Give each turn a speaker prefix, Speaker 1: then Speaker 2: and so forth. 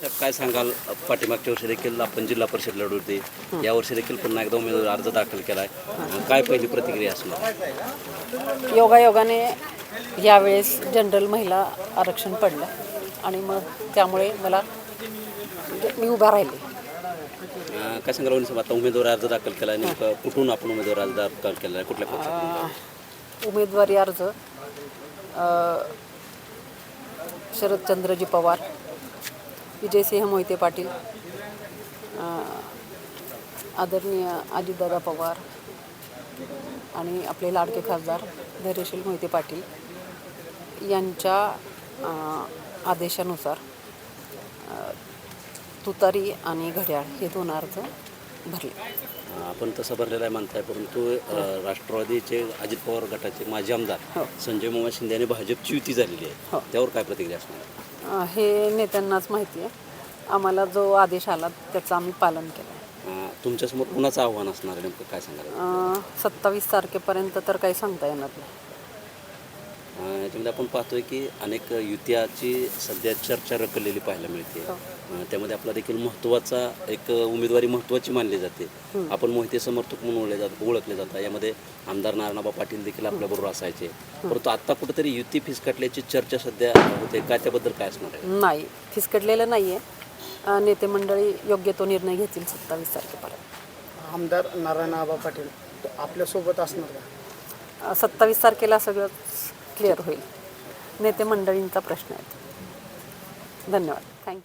Speaker 1: साहेब काय सांगाल, पाठीमागच्या वर्षी देखील आपण जिल्हा परिषद लढवते, यावर्षी देखील पुन्हा एकदा उमेदवारी अर्ज दाखल केला आहे, काय पहिली प्रतिक्रिया असणार?
Speaker 2: योगायोगाने यावेळेस जनरल महिला आरक्षण पडलं आणि मग त्यामुळे मी उभा राहिले.
Speaker 1: काय सांगाल वहिनी साहेब, आता उमेदवारी अर्ज दाखल केला आहे, नेमकं कुठून आपण उमेदवारी अर्ज दाखल केला आहे, कुठल्या पक्षातून?
Speaker 2: उमेदवारी अर्ज शरदचंद्रजी पवार, विजयसिंह मोहिते पाटील, आदरणीय अजितदादा पवार आणि आपले लाडके खासदार धैर्यशील मोहिते पाटील यांच्या आदेशानुसार तुतारी आणि घड्याळ हे 2 अर्ज भरले.
Speaker 1: आपण तसं भरलेला आहे म्हणताय, परंतु राष्ट्रवादीचे अजित पवार गटाचे माजी आमदार संजय मामा शिंदे यांनी भाजपची युती झालेली आहे, त्यावर काय प्रतिक्रिया असणार?
Speaker 2: हे नेत्यांनाच माहिती आहे. आम्हाला जो आदेश आला त्याचं आम्ही पालन केलं.
Speaker 1: तुमच्यासमोर कुणाचं आव्हान असणार आहे, नेमकं काय सांगाल?
Speaker 2: 27 तारखेपर्यंत तर काही सांगता येणार नाही.
Speaker 1: याच्यामध्ये आपण पाहतोय की अनेक युत्याची सध्या चर्चा रखडलेली पाहायला मिळते. त्यामध्ये आपला देखील महत्त्वाचा एक उमेदवारी महत्त्वाची मानली जाते. आपण मोहिते समर्थक म्हणून ओळखले जातात. यामध्ये आमदार नारायणबा पाटील देखील आपल्याबरोबर असायचे, परंतु आता कुठेतरी युती फिसकटल्याची चर्चा सध्या होते, काय त्याबद्दल काय असणार आहे?
Speaker 2: नाही, फिसकटलेलं नाही आहे. नेते मंडळी योग्य तो निर्णय घेतील 27 तारखेपर्यंत.
Speaker 3: आमदार नारायणबा पाटील आपल्यासोबत असणार का?
Speaker 2: 27 तारखेला सगळं क्लिअर होईल. नेते मंडळींचा प्रश्न आहे. धन्यवाद. थँक्यू.